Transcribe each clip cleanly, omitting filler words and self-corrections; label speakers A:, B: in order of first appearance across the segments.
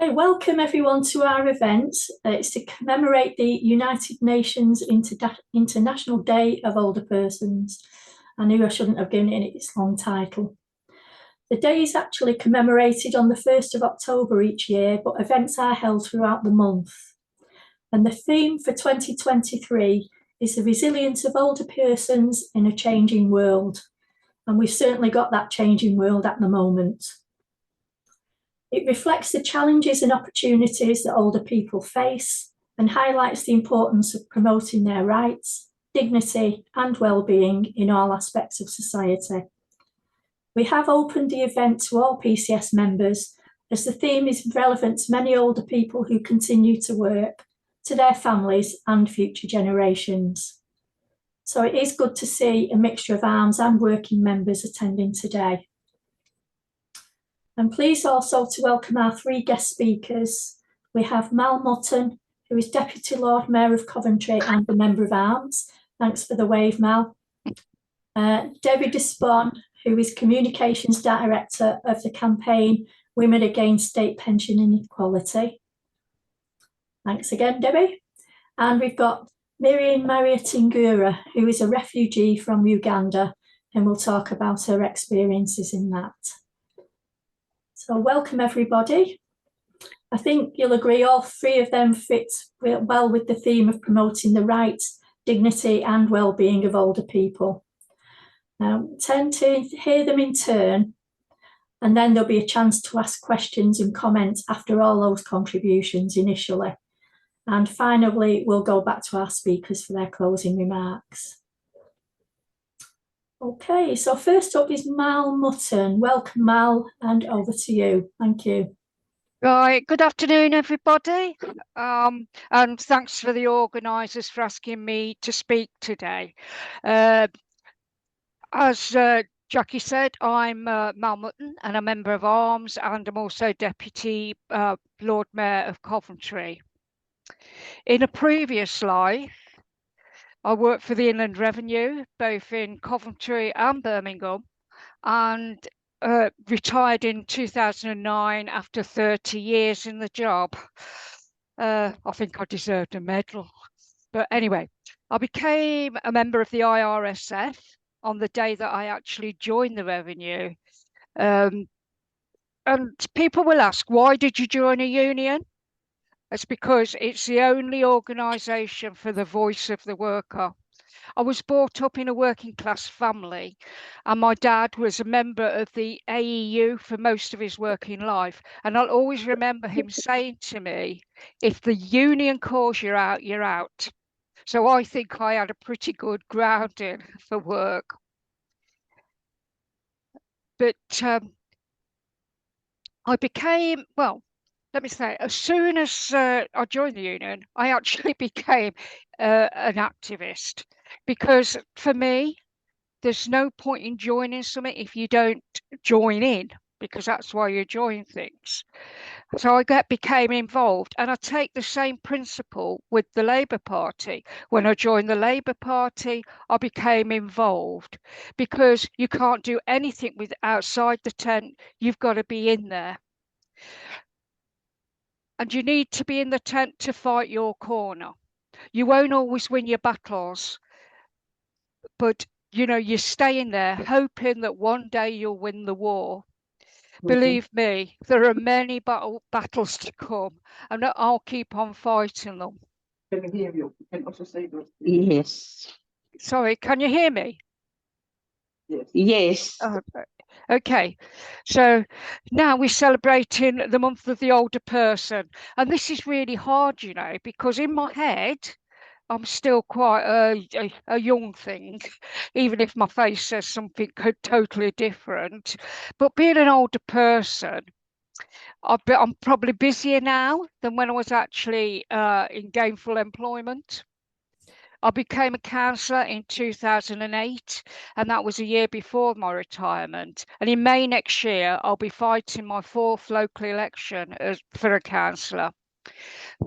A: Okay, welcome everyone to our event. It's to commemorate the United Nations International Day of Older Persons. I knew I shouldn't have given it its long title. The day is actually commemorated on the 1st of October each year, but events are held throughout the month. And the theme for 2023 is the resilience of older persons in a changing world. And we've certainly got that changing world at the moment. It reflects the challenges and opportunities that older people face and highlights the importance of promoting their rights, dignity, and well-being in all aspects of society. We have opened the event to all PCS members as the theme is relevant to many older people who continue to work, to their families and future generations. So it is good to see a mixture of arms and working members attending today. I'm pleased also to welcome our three guest speakers. We have Mal Mutton, who is Deputy Lord Mayor of Coventry and a Member of Arms. Thanks for the wave, Mal. Debbie Despon, who is Communications Director of the campaign Women Against State Pension Inequality. Thanks again, Debbie. And we've got Miriam Mariatingura, who is a refugee from Uganda, and we'll talk about her experiences in that. So welcome everybody. I think you'll agree all three of them fit well with the theme of promoting the rights, dignity and well-being of older people. Tend to hear them in turn, and then there'll be a chance to ask questions and comments after all those contributions initially. And finally, we'll go back to our speakers for their closing remarks. Okay, so first up is Mal Mutton. Welcome, Mal, and over to you. Thank you.
B: Right, good afternoon, everybody. And thanks for the organisers for asking me to speak today. As Jackie said, I'm Mal Mutton and a Member of Arms, and I'm also Deputy Lord Mayor of Coventry. In a previous life, I worked for the Inland Revenue, both in Coventry and Birmingham, and retired in 2009 after 30 years in the job. I think I deserved a medal. But anyway, I became a member of the IRSF on the day that I actually joined the Revenue. And people will ask, why did you join a union? It's because it's the only organisation for the voice of the worker. I was brought up in a working class family, and my dad was a member of the AEU for most of his working life. And I'll always remember him saying to me, if the union calls you out, you're out. So I think I had a pretty good grounding for work. But I became, well, let me say, as soon as I joined the union, I actually became an activist, because for me, there's no point in joining something if you don't join in, because that's why you join things. So I became involved, and I take the same principle with the Labour Party. When I joined the Labour Party, I became involved, because you can't do anything with outside the tent. You've got to be in there. And you need to be in the tent to fight your corner. You won't always win your battles, but you know, you're staying there hoping that one day you'll win the war. Believe me, there are many battles to come, and I'll keep on fighting them.
C: Can you hear you? Can also say that. Yes.
B: Sorry, can you hear me?
C: Yes. Yes.
B: Okay, so now we're celebrating the month of the older person, and this is really hard, you know, because in my head, I'm still quite a young thing, even if my face says something totally different. But being an older person, I'm probably busier now than when I was actually in gainful employment. I became a councillor in 2008, and that was a year before my retirement. And in May next year, I'll be fighting my 4th local election for a councillor.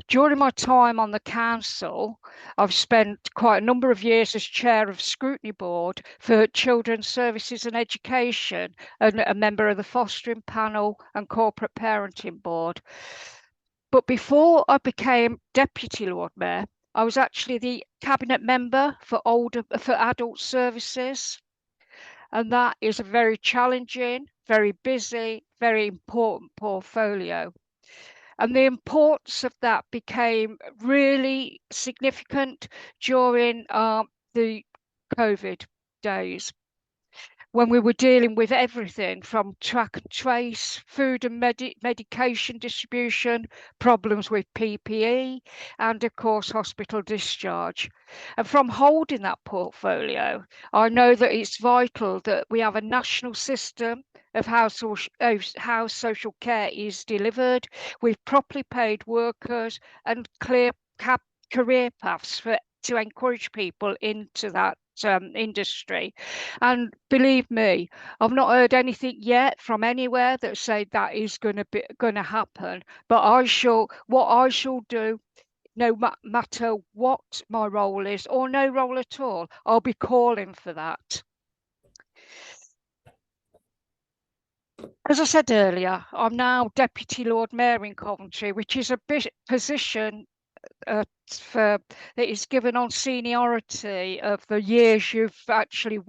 B: During my time on the council, I've spent quite a number of years as chair of Scrutiny Board for Children's Services and Education, and a member of the Fostering Panel and Corporate Parenting Board. But before I became Deputy Lord Mayor, I was actually the cabinet member for adult services. And that is a very challenging, very busy, very important portfolio. And the importance of that became really significant during the COVID days, when we were dealing with everything from track and trace, food and medication distribution, problems with PPE, and of course, hospital discharge. And from holding that portfolio, I know that it's vital that we have a national system of how social care is delivered, with properly paid workers and clear career paths to encourage people into that industry. And believe me, I've not heard anything yet from anywhere that say that is going to happen. But what I shall do, no matter what my role is, or no role at all, I'll be calling for that. As I said earlier, I'm now Deputy Lord Mayor in Coventry, which is a position that is given on seniority of the years you've actually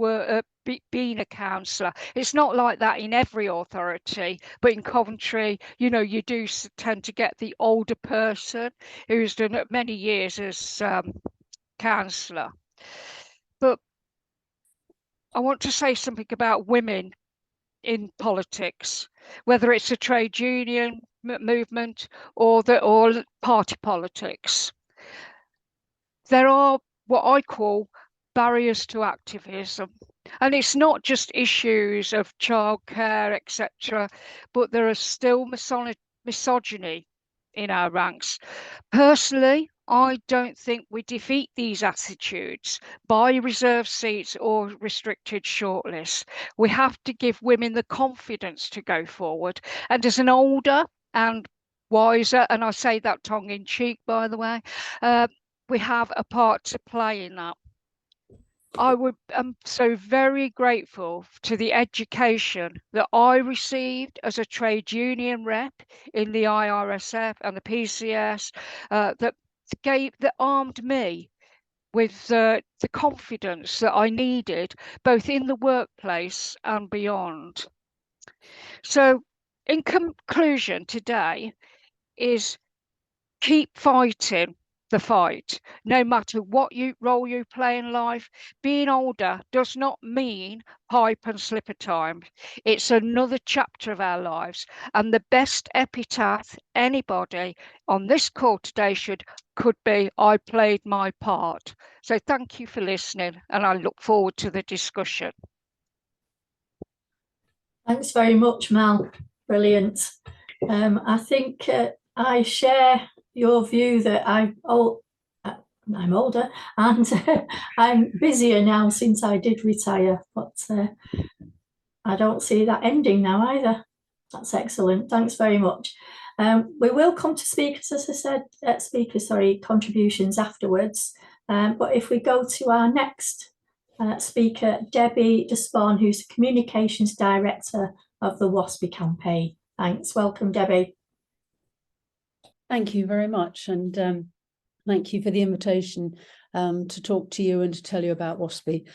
B: been a councillor. It's not like that in every authority, but in Coventry, you know, you do tend to get the older person who's done many years as councillor. But I want to say something about women in politics, whether it's a trade union movement or party politics. There are what I call barriers to activism. And it's not just issues of childcare, etc., but there is still misogyny in our ranks. Personally, I don't think we defeat these attitudes by reserved seats or restricted shortlists. We have to give women the confidence to go forward. And as an older and wiser, and I say that tongue in cheek, by the way, we have a part to play in that. I'm so very grateful to the education that I received as a trade union rep in the IRSF and the PCS that armed me with the confidence that I needed, both in the workplace and beyond. So, in conclusion, today is keep fighting the fight, no matter what role you play in life. Being older does not mean pipe and slipper time. It's another chapter of our lives, and the best epitaph anybody on this call today could be, I played my part. So thank you for listening, and I look forward to the discussion.
A: Thanks very much, Mel. Brilliant. I think I share your view that I'm older and I'm busier now since I did retire, but I don't see that ending now either. That's excellent. Thanks very much. We will come to speakers, as I said, contributions afterwards. But if we go to our next speaker, Debbie Despon, who's the Communications Director of the WASPI campaign. Thanks. Welcome, Debbie.
D: Thank you very much, and thank you for the invitation to talk to you and to tell you about WASPI.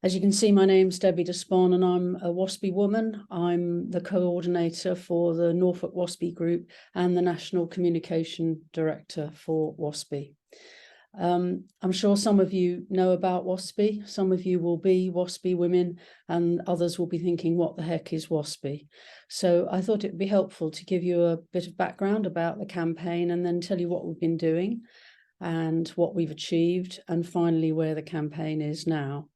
D: As you can see, my name's Debbie Despon, and I'm a WASPI woman. I'm the coordinator for the Norfolk WASPI Group and the National Communication Director for WASPI. I'm sure some of you know about WASPI. Some of you will be WASPI women, and others will be thinking, what the heck is WASPI? So I thought it'd be helpful to give you a bit of background about the campaign and then tell you what we've been doing and what we've achieved, and finally where the campaign is now.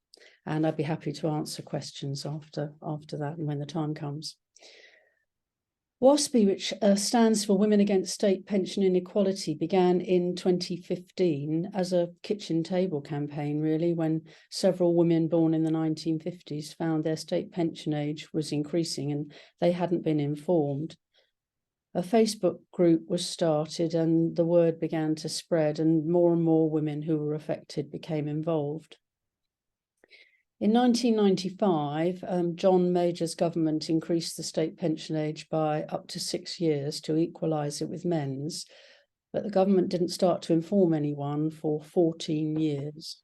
D: And I'd be happy to answer questions after that and when the time comes. WASPI, which stands for Women Against State Pension Inequality, began in 2015 as a kitchen table campaign, really, when several women born in the 1950s found their state pension age was increasing and they hadn't been informed. A Facebook group was started and the word began to spread, and more women who were affected became involved. In 1995, John Major's government increased the state pension age by up to 6 years to equalise it with men's, but the government didn't start to inform anyone for 14 years.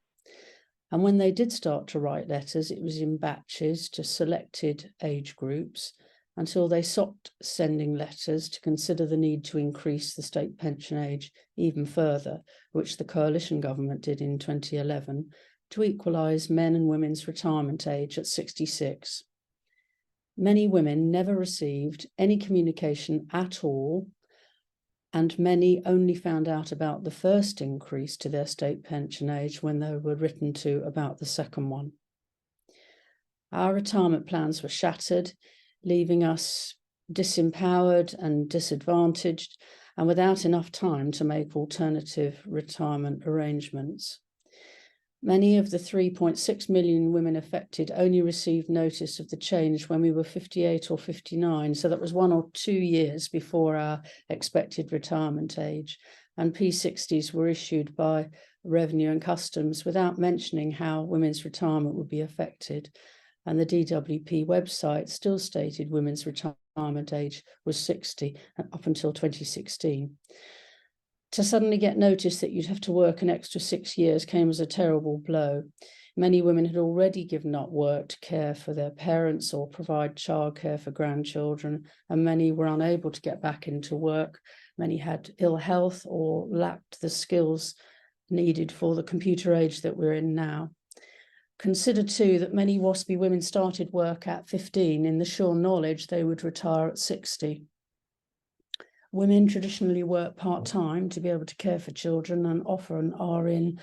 D: And when they did start to write letters, it was in batches to selected age groups until they stopped sending letters to consider the need to increase the state pension age even further, which the coalition government did in 2011, to equalise men and women's retirement age at 66. Many women never received any communication at all, and many only found out about the first increase to their state pension age when they were written to about the second one. Our retirement plans were shattered, leaving us disempowered and disadvantaged and without enough time to make alternative retirement arrangements. Many of the 3.6 million women affected only received notice of the change when we were 58 or 59, so that was 1 or 2 years before our expected retirement age, and P60s were issued by Revenue and Customs without mentioning how women's retirement would be affected, and the DWP website still stated women's retirement age was 60 up until 2016. To suddenly get notice that you'd have to work an extra 6 years came as a terrible blow. Many women had already given up work to care for their parents or provide childcare for grandchildren, and many were unable to get back into work. Many had ill health or lacked the skills needed for the computer age that we're in now. Consider too that many WASPy women started work at 15 in the sure knowledge they would retire at 60. Women traditionally work part-time to be able to care for children and often are in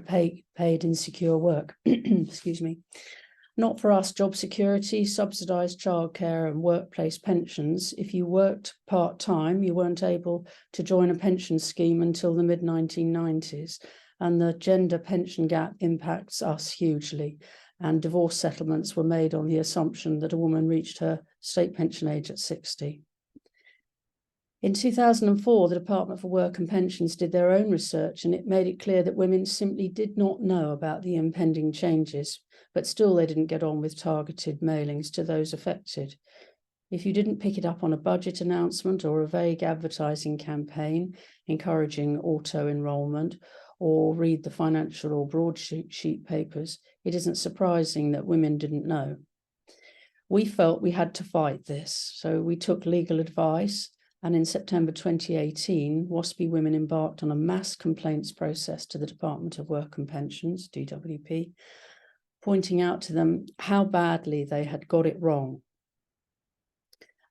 D: paid insecure work. Excuse me. Not for us, job security, subsidised childcare and workplace pensions. If you worked part-time, you weren't able to join a pension scheme until the mid-1990s, and the gender pension gap impacts us hugely. And divorce settlements were made on the assumption that a woman reached her state pension age at 60. In 2004, the Department for Work and Pensions did their own research, and it made it clear that women simply did not know about the impending changes, but still they didn't get on with targeted mailings to those affected. If you didn't pick it up on a budget announcement or a vague advertising campaign encouraging auto-enrolment, or read the financial or broadsheet papers, it isn't surprising that women didn't know. We felt we had to fight this, so we took legal advice. And in September 2018, WASPy women embarked on a mass complaints process to the Department of Work and Pensions, DWP, pointing out to them how badly they had got it wrong.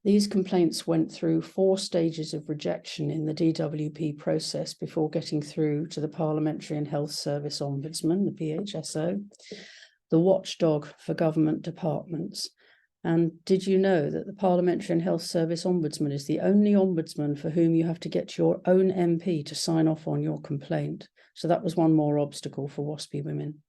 D: These complaints went through 4 stages of rejection in the DWP process before getting through to the Parliamentary and Health Service Ombudsman, the PHSO, the watchdog for government departments. And did you know that the Parliamentary and Health Service Ombudsman is the only ombudsman for whom you have to get your own MP to sign off on your complaint? So that was one more obstacle for WASPy women.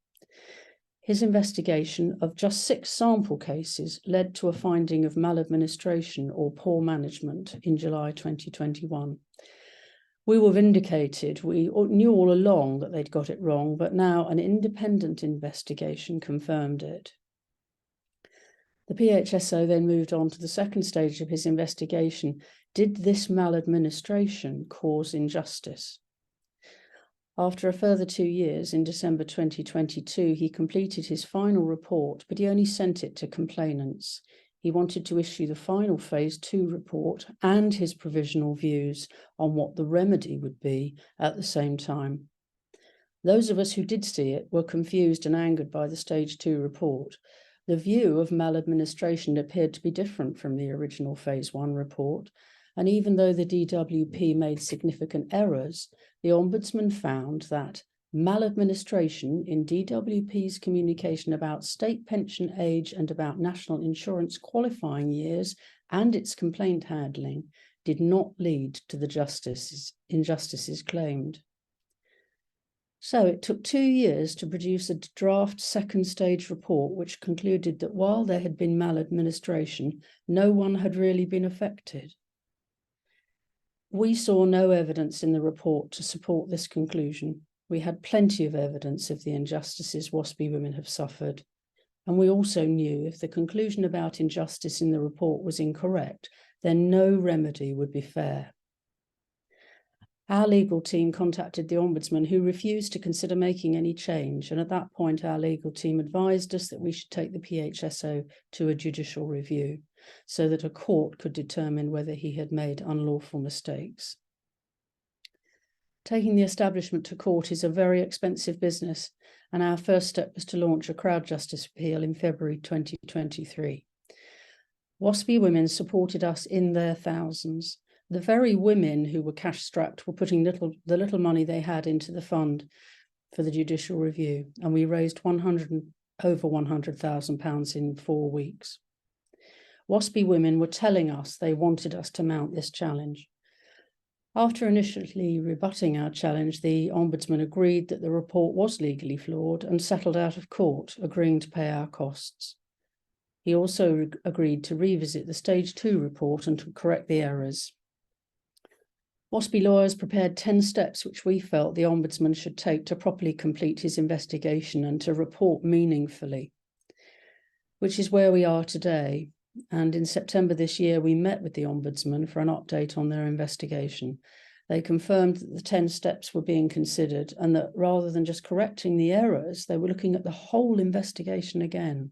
D: His investigation of just 6 sample cases led to a finding of maladministration or poor management in July 2021. We were vindicated. We knew all along that they'd got it wrong, but now an independent investigation confirmed it. The PHSO then moved on to the second stage of his investigation. Did this maladministration cause injustice? After a further 2 years, in December 2022, he completed his final report, but he only sent it to complainants. He wanted to issue the final phase 2 report and his provisional views on what the remedy would be at the same time. Those of us who did see it were confused and angered by the stage 2 report. The view of maladministration appeared to be different from the original phase 1 report, and even though the DWP made significant errors, the Ombudsman found that maladministration in DWP's communication about state pension age and about national insurance qualifying years and its complaint handling did not lead to the injustices claimed. So it took 2 years to produce a draft second stage report, which concluded that while there had been maladministration, no one had really been affected. We saw no evidence in the report to support this conclusion. We had plenty of evidence of the injustices WASPy women have suffered. And we also knew if the conclusion about injustice in the report was incorrect, then no remedy would be fair. Our legal team contacted the Ombudsman, who refused to consider making any change. And at that point, our legal team advised us that we should take the PHSO to a judicial review so that a court could determine whether he had made unlawful mistakes. Taking the establishment to court is a very expensive business, and our first step was to launch a crowd justice appeal in February 2023. WASPI women supported us in their thousands. The very women who were cash-strapped were putting the little money they had into the fund for the judicial review, and we raised over £100,000 in 4 weeks. WASPI women were telling us they wanted us to mount this challenge. After initially rebutting our challenge, the Ombudsman agreed that the report was legally flawed and settled out of court, agreeing to pay our costs. He also agreed to revisit the Stage 2 report and to correct the errors. WASPI lawyers prepared 10 steps which we felt the Ombudsman should take to properly complete his investigation and to report meaningfully, which is where we are today. And in September this year, we met with the Ombudsman for an update on their investigation. They confirmed that the 10 steps were being considered and that rather than just correcting the errors, they were looking at the whole investigation again.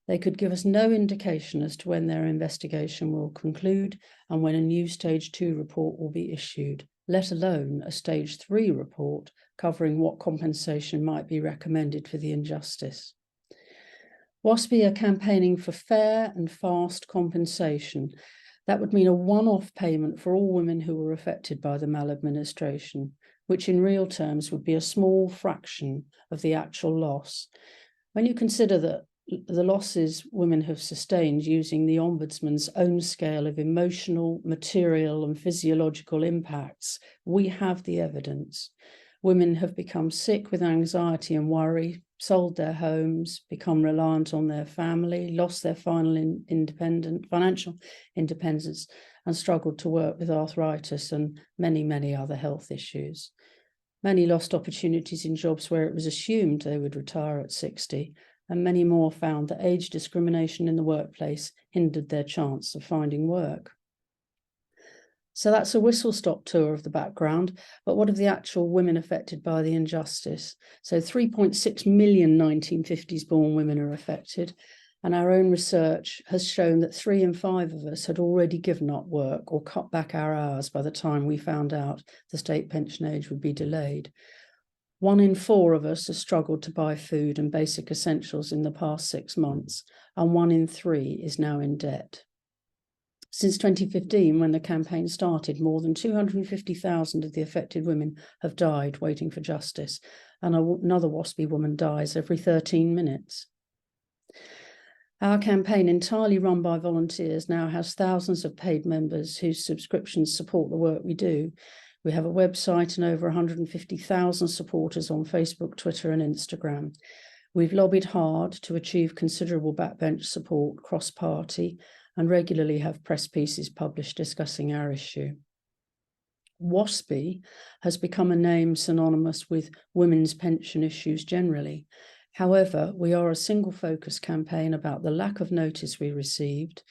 D: They could give us no indication as to when their investigation will conclude and when a new Stage 2 report will be issued, let alone a Stage 3 report covering what compensation might be recommended for the injustice. WASPI are campaigning for fair and fast compensation. That would mean a one-off payment for all women who were affected by the maladministration, which in real terms would be a small fraction of the actual loss. When you consider that the losses women have sustained using the Ombudsman's own scale of emotional, material, and physiological impacts, we have the evidence. Women have become sick with anxiety and worry, sold their homes, become reliant on their family, lost their financial independence, and struggled to work with arthritis and many, many other health issues. Many lost opportunities in jobs where it was assumed they would retire at 60, and many more found that age discrimination in the workplace hindered their chance of finding work. So that's a whistle-stop tour of the background, but what of the actual women affected by the injustice? So 3.6 million 1950s-born women are affected, and our own research has shown that 3 in 5 of us had already given up work or cut back our hours by the time we found out the state pension age would be delayed. 1 in 4 of us has struggled to buy food and basic essentials in the past 6 months, and 1 in 3 is now in debt. Since 2015, when the campaign started, more than 250,000 of the affected women have died waiting for justice, and another WASPI woman dies every 13 minutes. Our campaign, entirely run by volunteers, now has thousands of paid members whose subscriptions support the work we do. We have a website and over 150,000 supporters on Facebook, Twitter, and Instagram. We've lobbied hard to achieve considerable backbench support cross-party and regularly have press pieces published discussing our issue. WASPI has become a name synonymous with women's pension issues generally. However, we are a single-focus campaign about the lack of notice we received.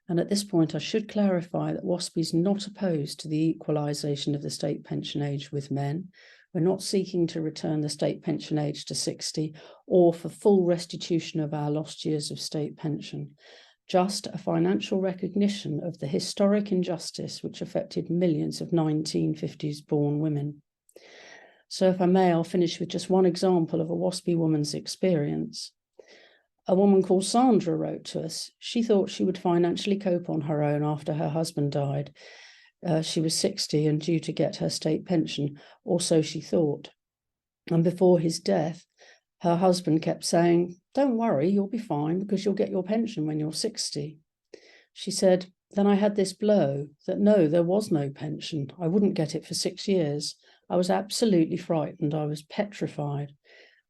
D: And at this point, I should clarify that WASPI is not opposed to the equalisation of the state pension age with men. We're not seeking to return the state pension age to 60 or for full restitution of our lost years of state pension, just a financial recognition of the historic injustice which affected millions of 1950s-born women. So if I may, I'll finish with just one example of a WASPI woman's experience. A woman called Sandra wrote to us. She thought she would financially cope on her own after her husband died. She was 60 and due to get her state pension, or so she thought. And before his death, her husband kept saying, "Don't worry, you'll be fine because you'll get your pension when you're 60. She said, then I had this blow that no, there was no pension. I wouldn't get it for 6 years. I was absolutely frightened. I was petrified.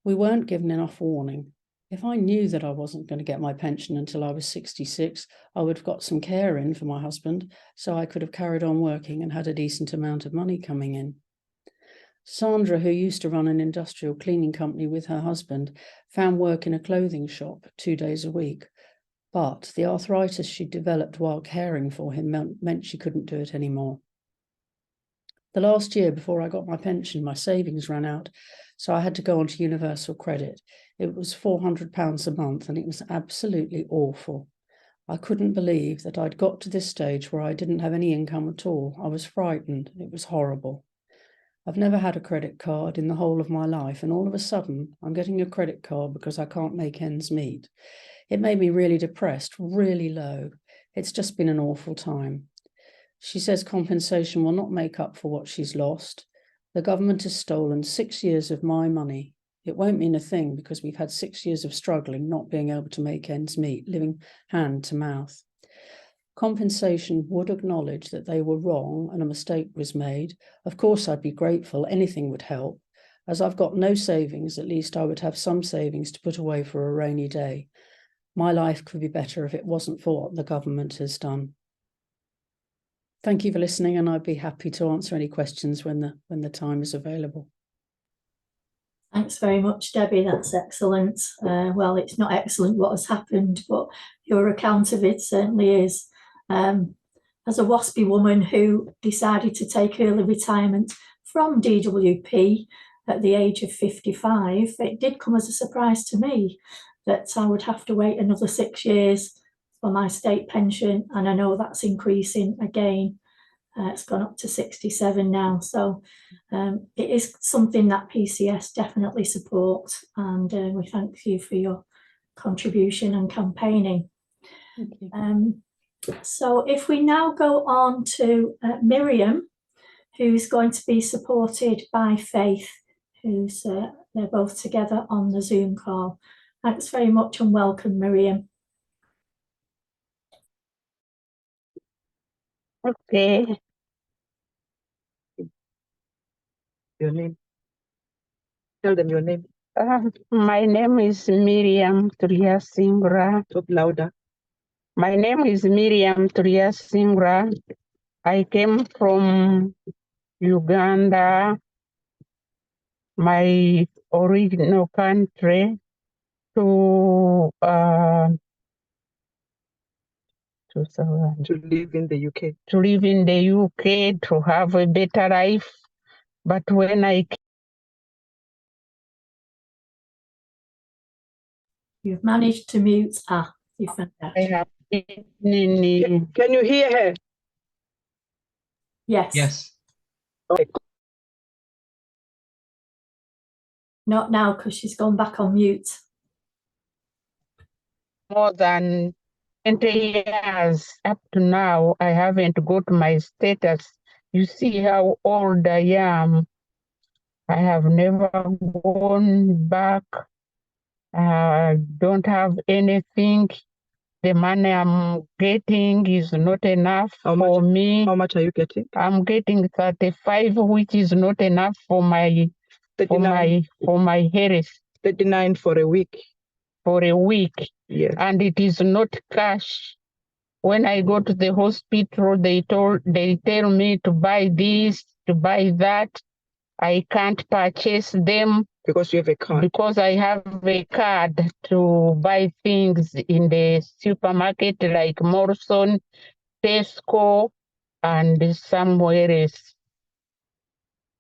D: We weren't given enough warning. If I knew that I wasn't going to get my pension until I was 66, I would have got some care in for my husband, so I could have carried on working and had a decent amount of money coming in." Sandra, who used to run an industrial cleaning company with her husband, found work in a clothing shop 2 days a week. But the arthritis she developed while caring for him meant she couldn't do it anymore. The last year before I got my pension, my savings ran out, so I had to go onto universal credit. It was £400 a month, and it was absolutely awful. I couldn't believe that I'd got to this stage where I didn't have any income at all. I was frightened. It was horrible. I've never had a credit card in the whole of my life, and all of a sudden I'm getting a credit card because I can't make ends meet. It made me really depressed, really low. It's just been an awful time. She says compensation will not make up for what she's lost. The government has stolen 6 years of my money. It won't mean a thing because we've had 6 years of struggling, not being able to make ends meet, living hand to mouth. Compensation would acknowledge that they were wrong and a mistake was made. Of course, I'd be grateful. Anything would help. As I've got no savings, at least I would have some savings to put away for a rainy day. My life could be better if it wasn't for what the government has done. Thank you for listening, and I'd be happy to answer any questions when the time is available.
A: Thanks very much, Debbie. That's excellent. Well, it's not excellent what has happened, but your account of it certainly is. As a WASPy woman who decided to take early retirement from DWP at the age of 55, it did come as a surprise to me that I would have to wait another 6 years for my state pension, and I know that's increasing again. It's gone up to 67 now, so it is something that PCS definitely support, and we thank you for your contribution and campaigning.
D: Thank you.
A: So if we now go on to Miriam, who's going to be supported by Faith, who's they're both together on the Zoom call. Thanks very much and welcome, Miriam.
E: Okay.
C: Your name. Tell them your name.
E: My name is Miriam Triasingra.
C: Talk louder.
E: My name is Miriam Triasingra. I came from Uganda, my original country, to
C: To live in the UK.
E: to live in the UK, to have a better life. But when I
A: You've managed to mute. You found out.
E: I have been in
C: Can you hear her?
A: Yes.
F: Yes.
C: Okay.
A: Not now because she's gone back on mute.
E: more than 20 years up to now, I haven't got my status. You see how old I am. I have never gone back. I don't have anything. The money I'm getting is not enough
C: How
E: for
C: much?
E: me.
C: How much are you getting?
E: I'm getting 35, which is not enough for my
C: 39,
E: health
C: 39 for a week.
E: for a week.
C: Yes.
E: And it is not cash. When I go to the hospital, they tell me to buy this, to buy that. I can't purchase them
C: Because you have a card.
E: because I have a card to buy things in the supermarket like Morrison, Tesco, and somewhere else.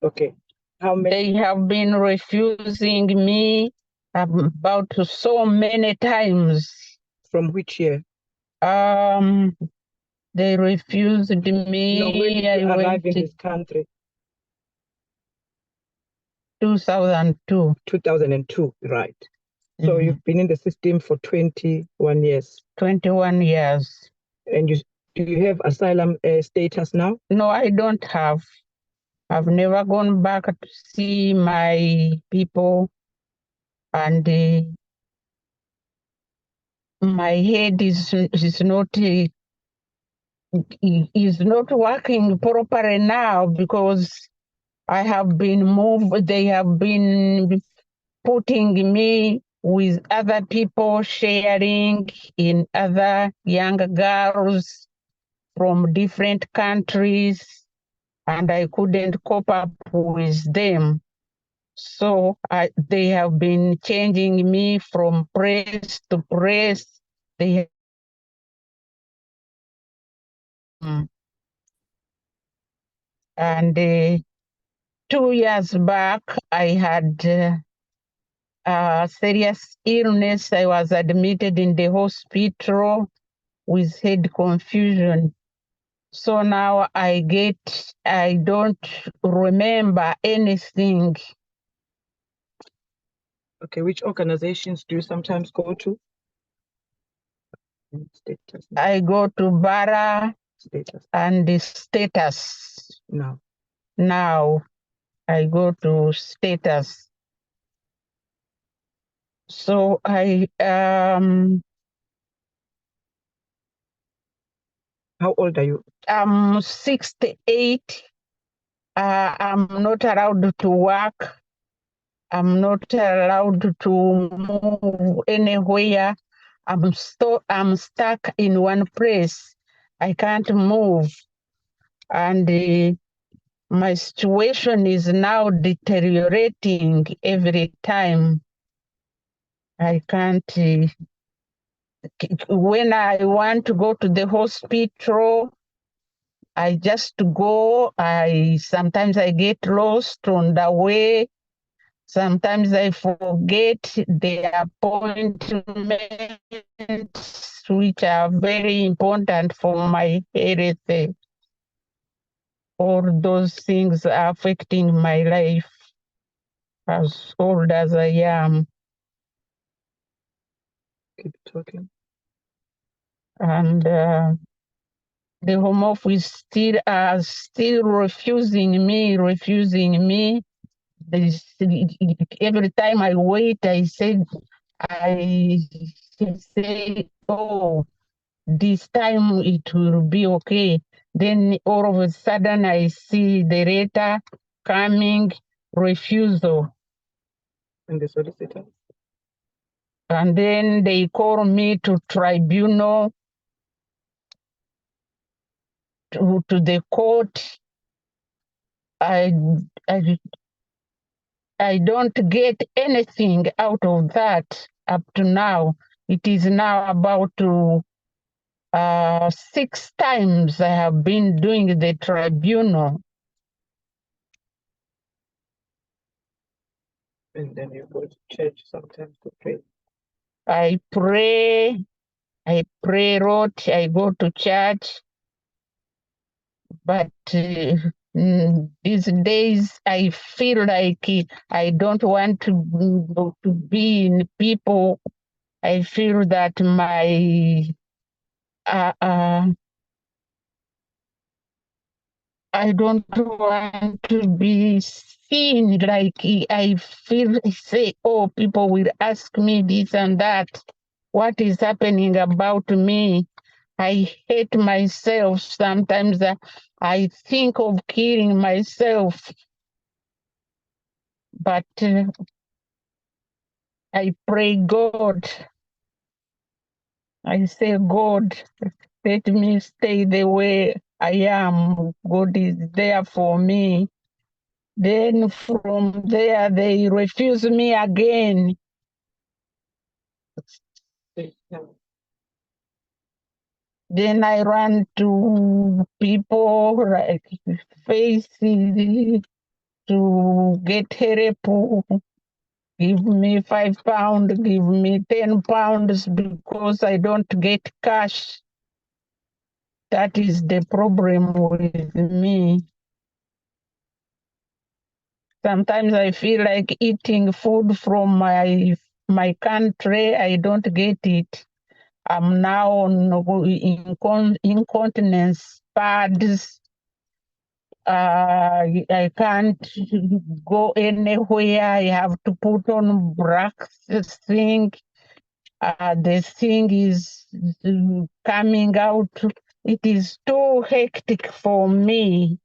C: Okay. How many?
E: They have been refusing me about so many times.
C: From which year?
E: They refused me.
C: No, when did you arrive in this country?
E: 2002.
C: 2002, right. So you've been in the system for 21 years.
E: 21 years.
C: And do you have asylum status now?
E: No, I don't have. I've never gone back to see my people, and my head is not working properly now because I have been moved. They have been putting me with other people, sharing in other young girls from different countries, and I couldn't cope up with them. So they have been changing me from place to place. They And 2 years back, I had a serious illness. I was admitted in the hospital with head confusion. So now I don't remember anything.
C: Okay, which organizations do you sometimes go to? Status.
E: I go to Bara
C: Status.
E: and the status.
C: No.
E: Now I go to status. So
C: How old are you?
E: I'm 68. I'm not allowed to work. I'm not allowed to move anywhere. I'm stuck in one place. I can't move. And my situation is now deteriorating every time. I can't, when I want to go to the hospital, I just go. Sometimes I get lost on the way. Sometimes I forget the appointments, which are very important for my health. All those things are affecting my life as old as I am.
C: Keep talking.
E: And the Home Office still refusing me. Every time I wait, I say, oh, this time it will be okay. Then all of a sudden I see the letter coming, refusal.
C: And the solicitor?
E: And then they call me to tribunal, to the court. I don't get anything out of that up to now. It is now about 6 times I have been doing the tribunal.
C: And then you go to church sometimes to pray.
E: I pray a lot, I go to church, but these days I feel like I don't want to be in people. I feel that I don't want to be seen like I feel, say, oh, people will ask me this and that. What is happening about me? I hate myself. Sometimes I think of killing myself. But I pray God. I say, God, let me stay the way I am. God is there for me. Then from there, they refuse me again. Then I run to people like faces to get help. Give me £5, give me £10 because I don't get cash. That is the problem with me. Sometimes I feel like eating food from my country. I don't get it. I'm now on incontinence pads. I can't go anywhere. I have to put on black thing. The thing is coming out. It is too hectic for me.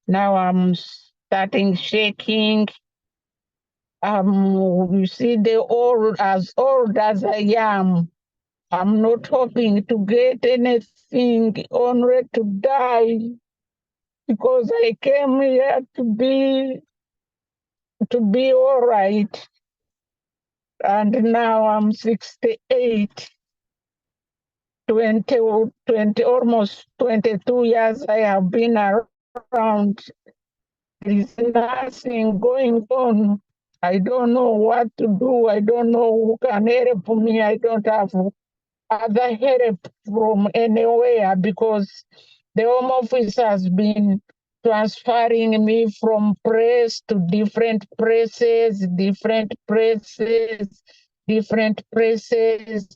E: Now I'm starting shaking. You see, as old as I am, I'm not hoping to get anything, only to die, because I came here to be all right. And now I'm 68, 20, almost 22 years I have been around. There is nothing going on. I don't know what to do. I don't know who can help me. I don't have other help from anywhere because the Home Office has been transferring me from press to different presses, different presses.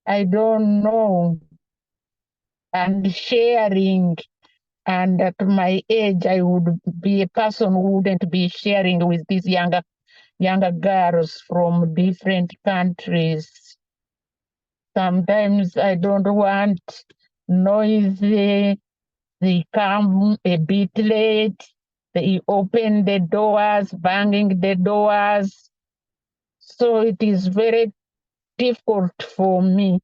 E: I don't know. And sharing. And at my age, I would be a person who wouldn't be sharing with these younger girls from different countries. Sometimes I don't want noisy. They come a bit late. They open the doors, banging the doors. So it is very difficult for me.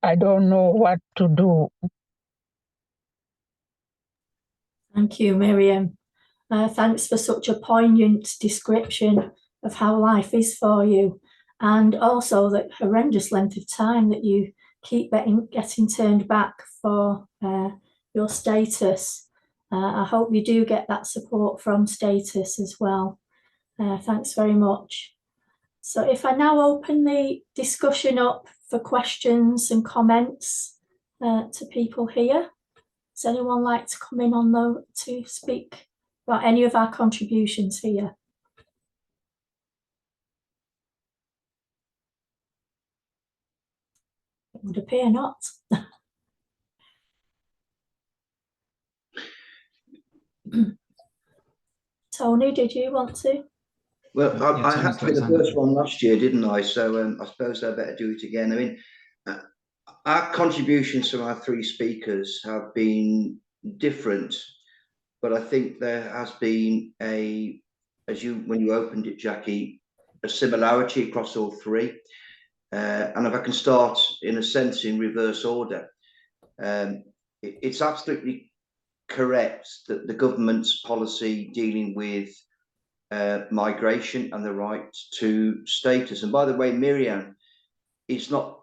E: I don't know what to do.
A: Thank you, Miriam. Thanks for such a poignant description of how life is for you, and also that horrendous length of time that you keep getting turned back for your status. I hope you do get that support from status as well. Thanks very much. So if I now open the discussion up for questions and comments to people here. Does anyone like to come in on to speak about any of our contributions here? It would appear not. Tony, did you want to?
F: Well, I had to be the first one last year, didn't I? So I suppose I better do it again. I mean, our contributions from our three speakers have been different, but I think there has been when you opened it, Jackie, a similarity across all three. And if I can start in a sense in reverse order, it's absolutely correct that the government's policy dealing with migration and the right to status. And by the way, Miriam is not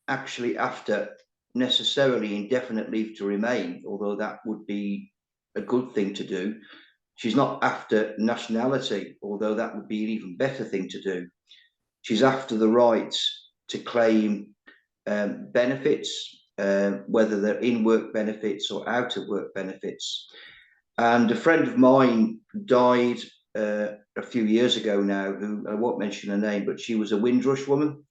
F: actually after necessarily indefinite leave to remain, although that would be a good thing to do. She's not after nationality, although that would be an even better thing to do. She's after the right to claim benefits, whether they're in-work benefits or out-of-work benefits. And a friend of mine died a few years ago now, who I won't mention her name, but she was a Windrush woman.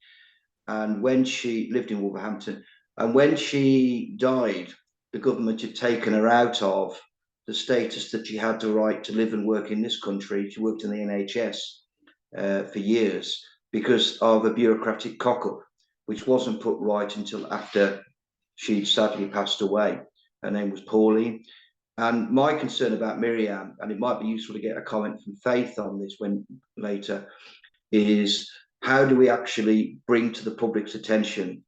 F: And when she lived in Wolverhampton, and when she died, the government had taken her out of the status that she had the right to live and work in this country. She worked in the NHS for years because of a bureaucratic cock-up, which wasn't put right until after she'd sadly passed away. Her name was Pauline. And my concern about Miriam, and it might be useful to get a comment from Faith on this later, is how do we actually bring to the public's attention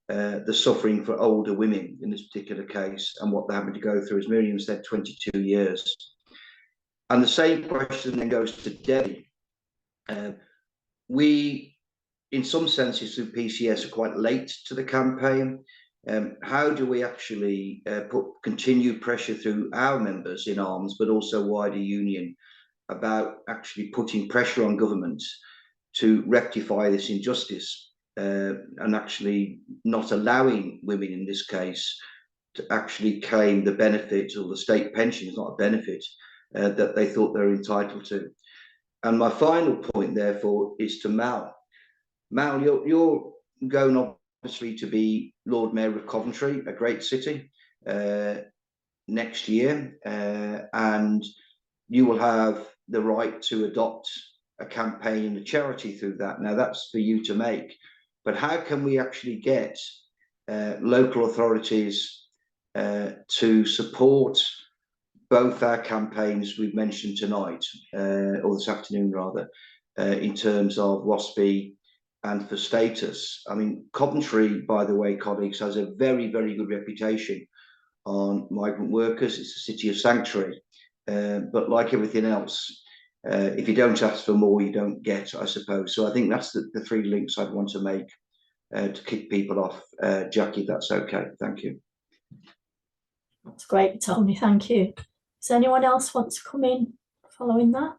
F: the suffering for older women in this particular case and what they're having to go through, as Miriam said, 22 years. And the same question then goes to Debbie. We, in some senses, through PCS, are quite late to the campaign. How do we actually put continued pressure through our members in arms, but also wider union, about actually putting pressure on government to rectify this injustice and actually not allowing women in this case to actually claim the benefit, or the state pension is not a benefit, that they thought they were entitled to. And my final point, therefore, is to Mal. Mal, you're going obviously to be Lord Mayor of Coventry, a great city, next year, and you will have the right to adopt a campaign and a charity through that. Now, that's for you to make. But how can we actually get local authorities to support both our campaigns we've mentioned tonight, or this afternoon rather, in terms of WASPI and for status? I mean, Coventry, by the way, colleagues, has a very, very good reputation on migrant workers. It's a city of sanctuary. But like everything else, if you don't ask for more, you don't get, I suppose. So I think that's the three links I'd want to make to kick people off. Jackie, if that's okay. Thank you.
A: That's great, Tony. Thank you. Does anyone else want to come in following that?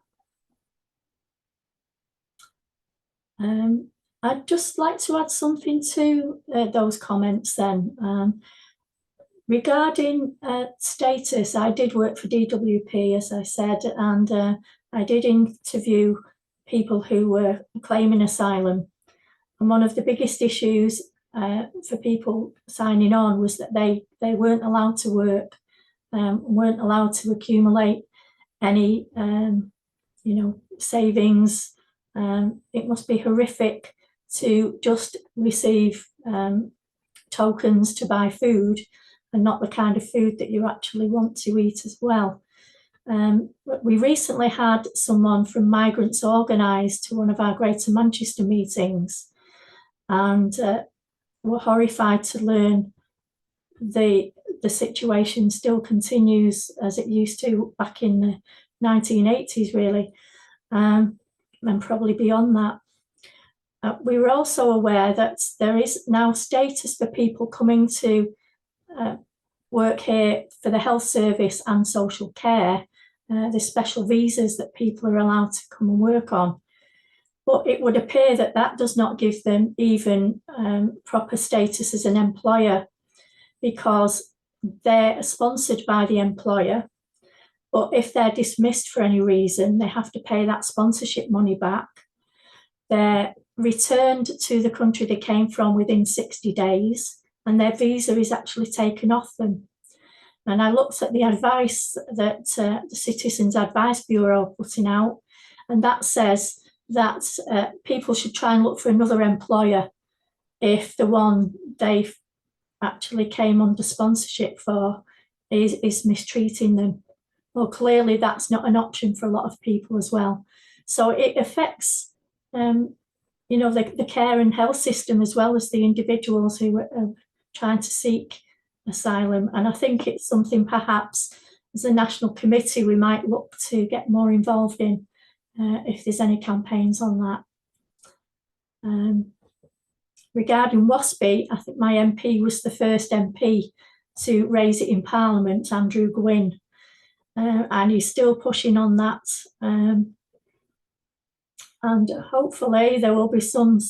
A: I'd just like to add something to those comments then. Regarding status, I did work for DWP, as I said, and I did interview people who were claiming asylum. And one of the biggest issues for people signing on was that they weren't allowed to work, weren't allowed to accumulate any, savings. It must be horrific to just receive tokens to buy food, and not the kind of food that you actually want to eat as well. We recently had someone from Migrants Organised to one of our Greater Manchester meetings, and were horrified to learn the situation still continues as it used to back in the 1980s, really, and probably beyond that. We were also aware that there is now status for people coming to work here for the health service and social care. There's special visas that people are allowed to come and work on. But it would appear that that does not give them even proper status as an employer, because they're sponsored by the employer. But if they're dismissed for any reason, they have to pay that sponsorship money back. They're returned to the country they came from within 60 days, and their visa is actually taken off them. And I looked at the advice that the Citizens Advice Bureau are putting out, and that says that people should try and look for another employer if the one they actually came under sponsorship for is mistreating them. Well, clearly that's not an option for a lot of people as well. So it affects the care and health system as well as the individuals who are trying to seek asylum. And I think it's something perhaps as a national committee we might look to get more involved in if there's any campaigns on that. Regarding WASPI, I think my MP was the first MP to raise it in Parliament, Andrew Gwynn, and he's still pushing on that. And hopefully there will be some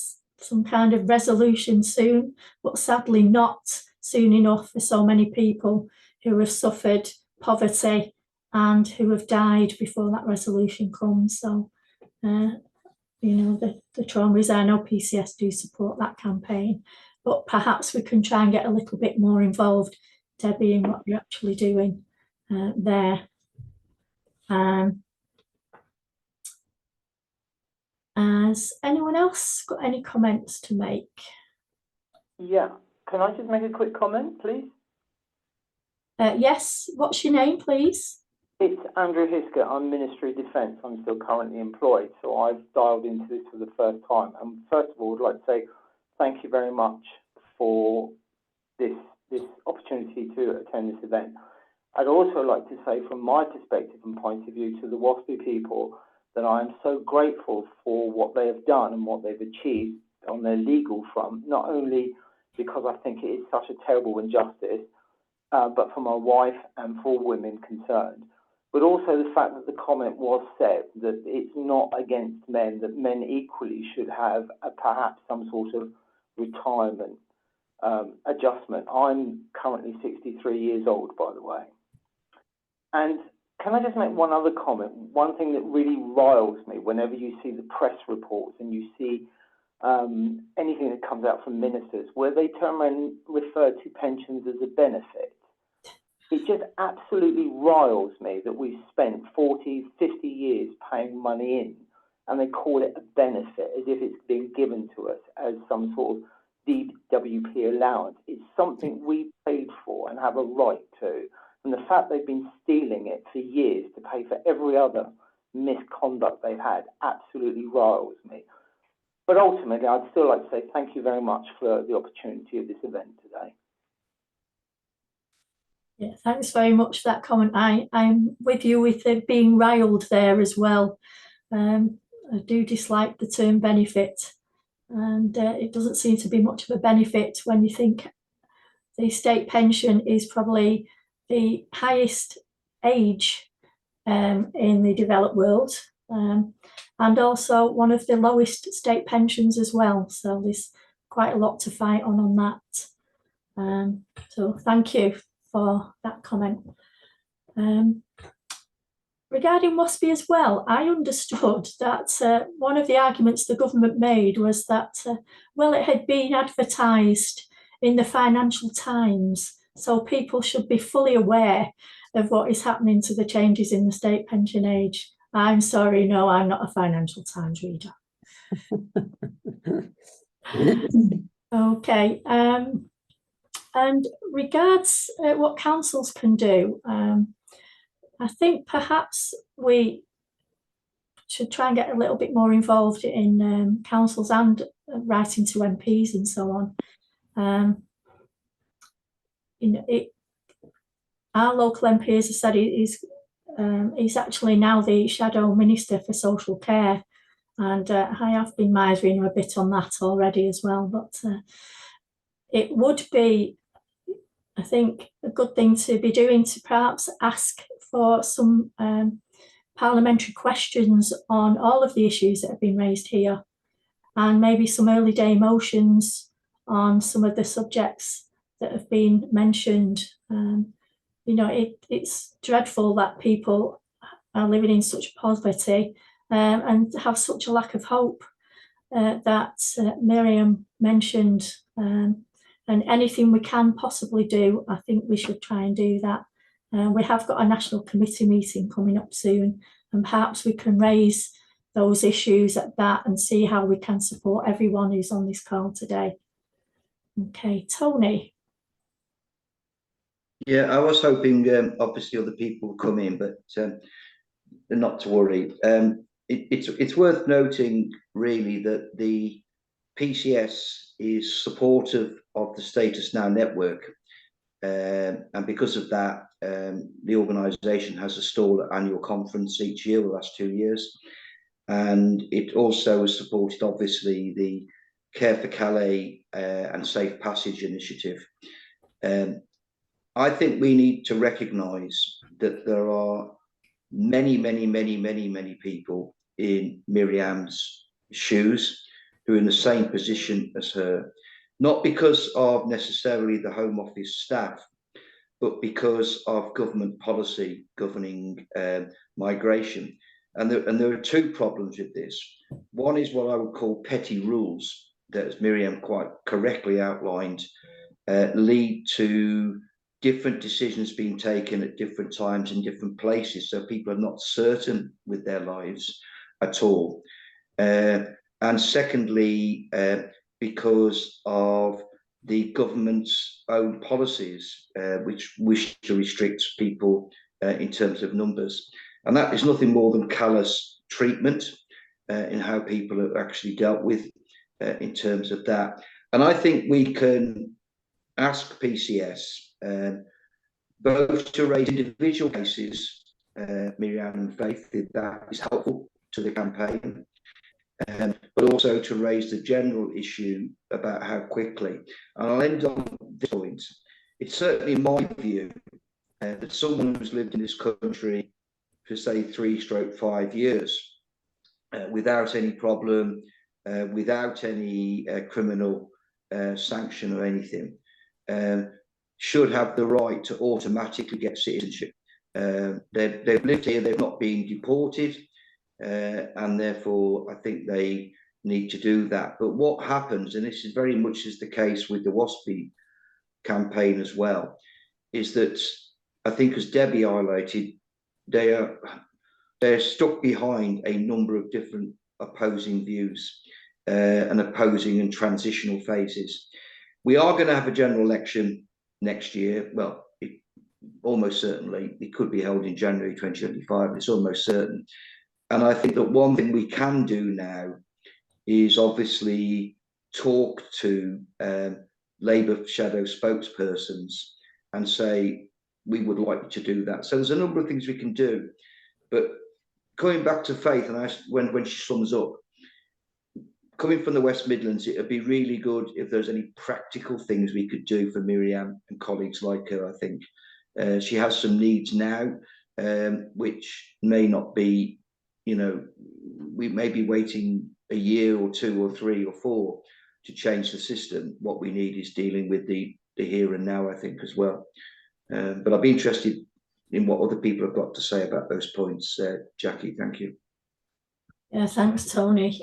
A: kind of resolution soon, but sadly not soon enough for so many people who have suffered poverty and who have died before that resolution comes. So, the trauma is, I know PCS do support that campaign, but perhaps we can try and get a little bit more involved, Debbie, in what you're actually doing there. Has anyone else got any comments to make?
G: Yeah, can I just make a quick comment, please?
A: Yes, what's your name, please?
G: It's Andrew Hiskett. I'm Ministry of Defence. I'm still currently employed, so I've dialed into this for the first time. And first of all, I'd like to say thank you very much for this opportunity to attend this event. I'd also like to say, from my perspective and point of view, to the WASPI people, that I am so grateful for what they have done and what they've achieved on their legal front, not only because I think it is such a terrible injustice, but for my wife and for women concerned, but also the fact that the comment was said that it's not against men, that men equally should have perhaps some sort of retirement adjustment. I'm currently 63 years old, by the way. And can I just make one other comment? One thing that really riles me whenever you see the press reports and you see anything that comes out from ministers where they turn around and refer to pensions as a benefit. It just absolutely riles me that we've spent 40, 50 years paying money in and they call it a benefit as if it's been given to us as some sort of DWP allowance. It's something we paid for and have a right to. And the fact they've been stealing it for years to pay for every other misconduct they've had absolutely riles me. But ultimately, I'd still like to say thank you very much for the opportunity of this event today.
A: Yeah, thanks very much for that comment. I'm with you with it being riled there as well. I do dislike the term benefit, and it doesn't seem to be much of a benefit when you think the state pension is probably the highest age in the developed world, and also one of the lowest state pensions as well. So there's quite a lot to fight on that. So thank you for that comment. Regarding WASPI as well, I understood that one of the arguments the government made was that, well, it had been advertised in the Financial Times, so people should be fully aware of what is happening to the changes in the state pension age. I'm sorry, no, I'm not a Financial Times reader. Okay, and regards what councils can do, I think perhaps we should try and get a little bit more involved in councils and writing to MPs and so on. You know, our local MP, as I said, he's actually now the Shadow Minister for Social Care, and I have been misering a bit on that already as well. But it would be, I think, a good thing to be doing to perhaps ask for some parliamentary questions on all of the issues that have been raised here, and maybe some early day motions on some of the subjects that have been mentioned. You know, it's dreadful that people are living in such poverty and have such a lack of hope that Miriam mentioned. And anything we can possibly do, I think we should try and do that. We have got a national committee meeting coming up soon, and perhaps we can raise those issues at that and see how we can support everyone who's on this call today. Okay, Tony.
F: Yeah, I was hoping obviously other people would come in, but not to worry. It's worth noting really that the PCS is supportive of the Status Now network, and because of that, the organisation has a stall at annual conference each year, the last 2 years, and it also has supported obviously the Care for Calais and Safe Passage initiative. I think we need to recognise that there are many people in Miriam's shoes who are in the same position as her, not because of necessarily the Home Office staff, but because of government policy governing migration. And there are two problems with this. One is what I would call petty rules that, as Miriam quite correctly outlined, lead to different decisions being taken at different times in different places, so people are not certain with their lives at all. And secondly, because of the government's own policies, which wish to restrict people in terms of numbers. And that is nothing more than callous treatment in how people are actually dealt with in terms of that. And I think we can ask PCS both to raise individual cases, Miriam and Faith, if that is helpful to the campaign, but also to raise the general issue about how quickly. And I'll end on this point. It's certainly my view that someone who's lived in this country for say 3-5 years without any problem, without any criminal sanction or anything, should have the right to automatically get citizenship. They've lived here, they've not been deported, and therefore I think they need to do that. But what happens, and this is very much is the case with the WASPI campaign as well, is that I think, as Debbie highlighted, they're stuck behind a number of different opposing views and opposing and transitional phases. We are going to have a general election next year. Well, almost certainly it could be held in January 2025. It's almost certain. And I think that one thing we can do now is obviously talk to Labour shadow spokespersons and say, we would like you to do that. So there's a number of things we can do. But coming back to Faith, and when she sums up, coming from the West Midlands, it would be really good if there's any practical things we could do for Miriam and colleagues like her, I think. She has some needs now, which may not be, we may be waiting a year or 2 or 3 or 4 to change the system. What we need is dealing with the here and now, I think, as well. But I'd be interested in what other people have got to say about those points. Jackie, thank you.
A: Yeah, thanks, Tony.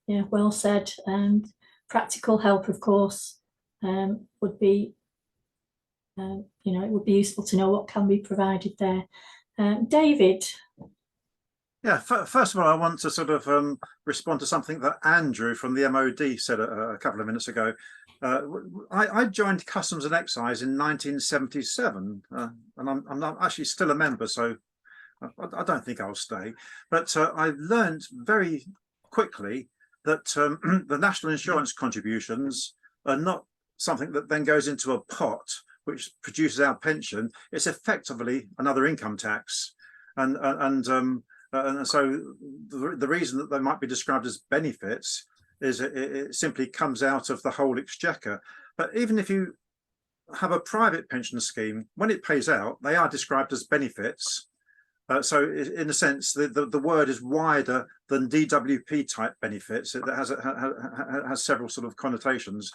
A: Yeah, well said. And practical help, of course, would be, it would be useful to know what can be provided there. David.
H: Yeah, first of all, I want to sort of respond to something that Andrew from the MOD said a couple of minutes ago. I joined Customs and Excise in 1977, and I'm not actually still a member, so I don't think I'll stay. But I learned very quickly that the national insurance contributions are not something that then goes into a pot which produces our pension. It's effectively another income tax, and so the reason that they might be described as benefits is it simply comes out of the whole exchequer. But even if you have a private pension scheme, when it pays out, they are described as benefits. So in a sense, the word is wider than DWP type benefits. It has several sort of connotations.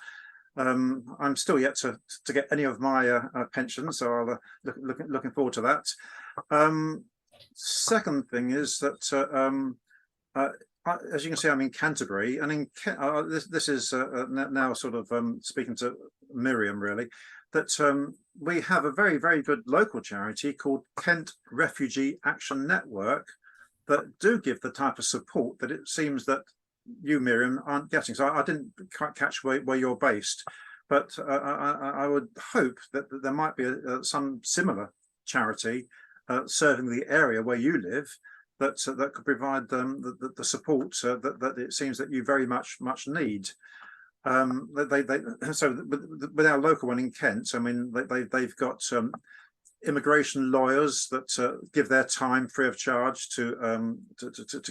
H: I'm still yet to get any of my pensions, so I'll looking forward to that. Second thing is that as you can see, I'm in Canterbury, and in this is now sort of speaking to Miriam, really, that we have a very, very good local charity called Kent Refugee Action Network that do give the type of support that it seems that you, Miriam, aren't getting. So I didn't quite catch where you're based, but I would hope that there might be some similar charity serving the area where you live that could provide the support that it seems that you very much need. So with our local one in Kent, I mean, they've got immigration lawyers that give their time free of charge to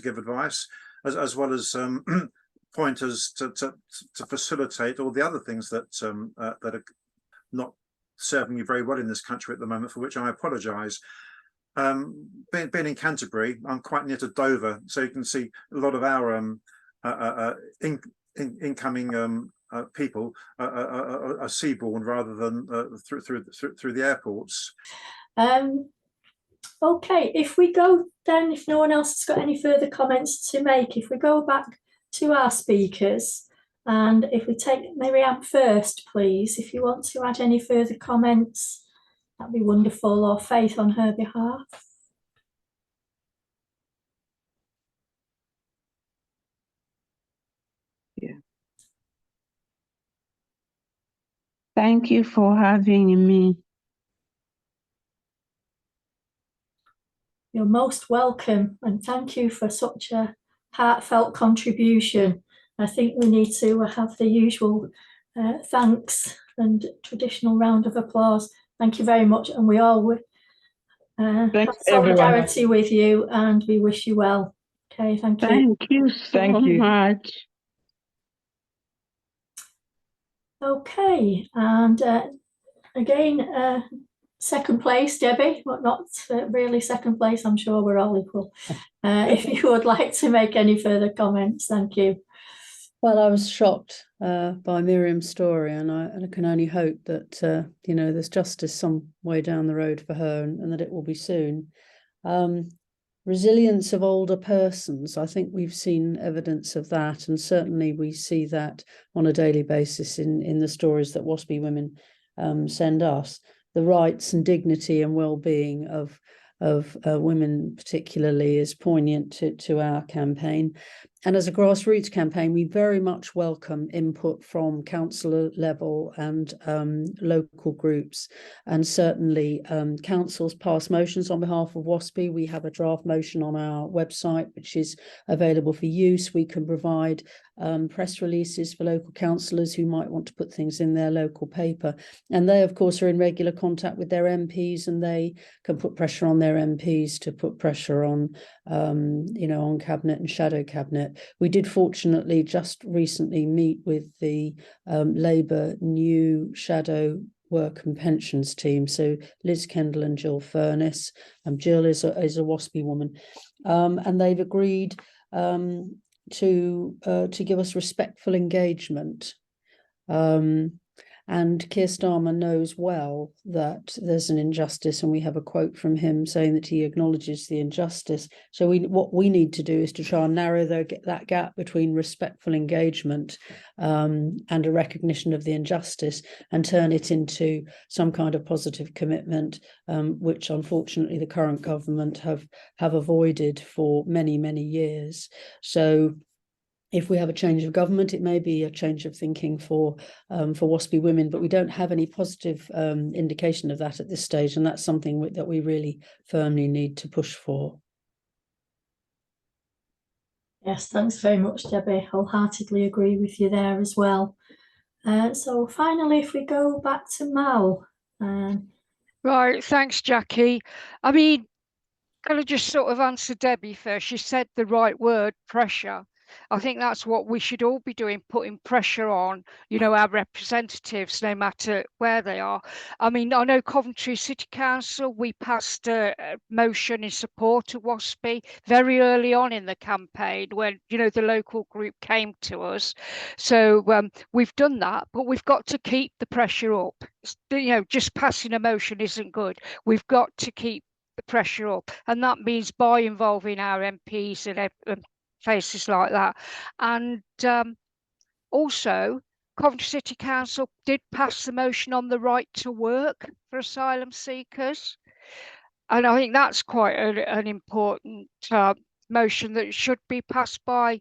H: give advice, as well as pointers to facilitate all the other things that are not serving you very well in this country at the moment, for which I apologise. Being in Canterbury, I'm quite near to Dover, so you can see a lot of our incoming people are seaborne rather than through the airports.
A: Okay, if we go then, if no one else has got any further comments to make, if we go back to our speakers, and if we take Miriam first, please, if you want to add any further comments, that'd be wonderful, or Faith on her behalf.
E: Yeah. Thank you for having me.
A: You're most welcome, and thank you for such a heartfelt contribution. I think we need to have the usual thanks and traditional round of applause. Thank you very much, and we all have solidarity with you, and we wish you well. Okay, thank you.
E: Thank you so much.
A: Okay, and again, second place, Debbie, but not really second place. I'm sure we're all equal. If you would like to make any further comments, thank you.
D: Well, I was shocked by Miriam's story, and I can only hope that there's justice some way down the road for her, and that it will be soon. Resilience of older persons, I think we've seen evidence of that, and certainly we see that on a daily basis in the stories that WASPI women send us. The rights and dignity and well-being of women particularly is poignant to our campaign. And as a grassroots campaign, we very much welcome input from council level and local groups, and certainly councils pass motions on behalf of WASPI. We have a draft motion on our website, which is available for use. We can provide press releases for local councillors who might want to put things in their local paper. And they, of course, are in regular contact with their MPs, and they can put pressure on their MPs to put pressure on, on Cabinet and Shadow Cabinet. We did fortunately just recently meet with the Labour new Shadow Work and Pensions team. So Liz Kendall and Jill Furness. Jill is a WASPy woman, and they've agreed to give us respectful engagement. And Keir Starmer knows well that there's an injustice, and we have a quote from him saying that he acknowledges the injustice. So what we need to do is to try and narrow that gap between respectful engagement and a recognition of the injustice, and turn it into some kind of positive commitment, which unfortunately the current government have avoided for many, many years. So if we have a change of government, it may be a change of thinking for WASPy women, but we don't have any positive indication of that at this stage, and that's something that we really firmly need to push for.
A: Yes, thanks very much, Debbie. Wholeheartedly agree with you there as well. So finally, if we go back to Mal.
B: Right, thanks, Jackie. I mean, can I just sort of answer Debbie first? She said the right word, pressure. I think that's what we should all be doing, putting pressure on, you know, our representatives, no matter where they are. I mean, I know Coventry City Council, we passed a motion in support of WASPy very early on in the campaign when, you know, the local group came to us. So we've done that, but we've got to keep the pressure up. You know, just passing a motion isn't good. We've got to keep the pressure up, and that means by involving our MPs and places like that. And also Coventry City Council did pass the motion on the right to work for asylum seekers, and I think that's quite an important motion that should be passed by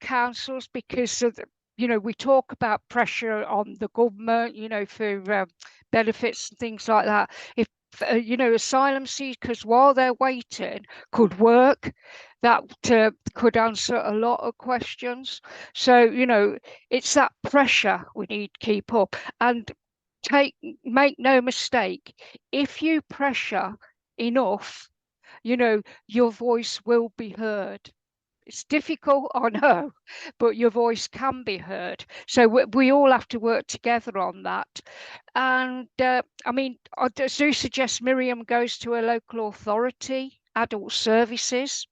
B: councils, because of we talk about pressure on the government, for benefits and things like that. If asylum seekers, while they're waiting, could work, that could answer a lot of questions. So it's that pressure we need to keep up, and make no mistake, if you pressure enough, your voice will be heard. It's difficult, I know, but your voice can be heard. So we all have to work together on that. And I mean, I do suggest Miriam goes to a local authority, adult services,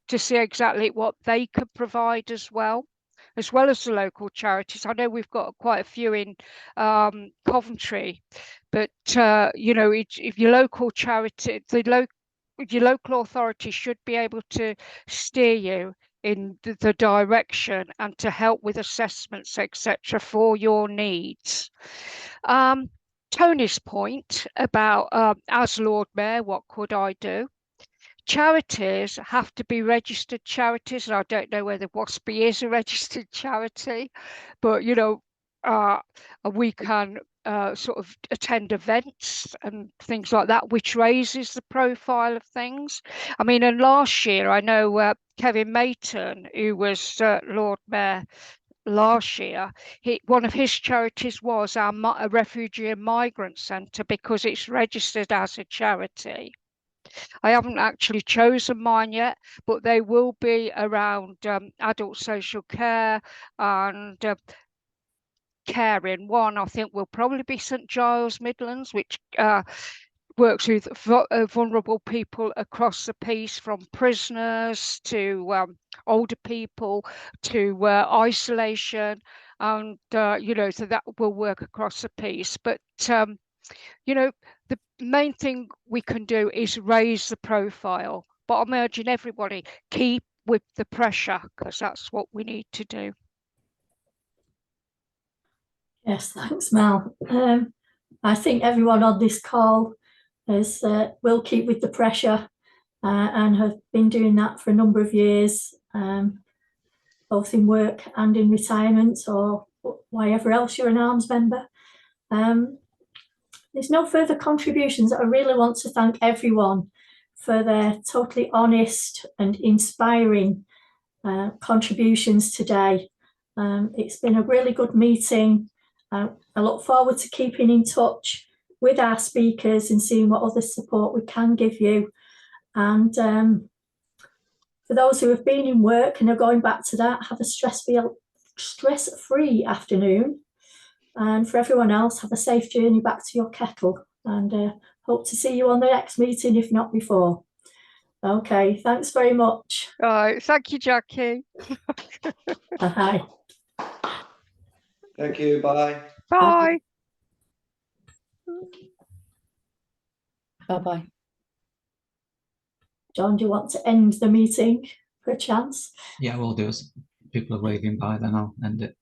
B: to see exactly what they could provide as well as the local charities. I know we've got quite a few in Coventry, but if your local charity, your local authority should be able to steer you in the direction and to help with assessments, etc., for your needs. Tony's point about as Lord Mayor, what could I do? Charities have to be registered charities, and I don't know whether WASPy is a registered charity, but we can sort of attend events and things like that, which raises the profile of things. I mean, and last year, I know Kevin Mayton, who was Lord Mayor last year, one of his charities was our Refugee and Migrant Centre, because it's registered as a charity. I haven't actually chosen mine yet, but they will be around adult social care and caring. One, I think, will probably be St Giles Midlands, which works with vulnerable people across the piece, from prisoners to older people to isolation, and so that will work across the piece. But the main thing we can do is raise the profile, but I'm urging everybody, keep with the pressure, because that's what we need to do.
A: Yes, thanks, Mel. I think everyone on this call will keep with the pressure and have been doing that for a number of years, both in work and in retirement, or wherever else you're an arms member. There's no further contributions. I really want to thank everyone for their totally honest and inspiring contributions today. It's been a really good meeting. I look forward to keeping in touch with our speakers and seeing what other support we can give you. And for those who have been in work and are going back to that, have a stress-free afternoon. And for everyone else, have a safe journey back to your kettle, and hope to see you on the next meeting, if not before. Okay, thanks very much.
B: All right, thank you, Jackie.
A: Bye.
F: Thank you. Bye.
B: Bye.
D: Bye-bye.
A: John, do you want to end the meeting for a chance?
I: Yeah, we'll do. People are waving by, then I'll end it.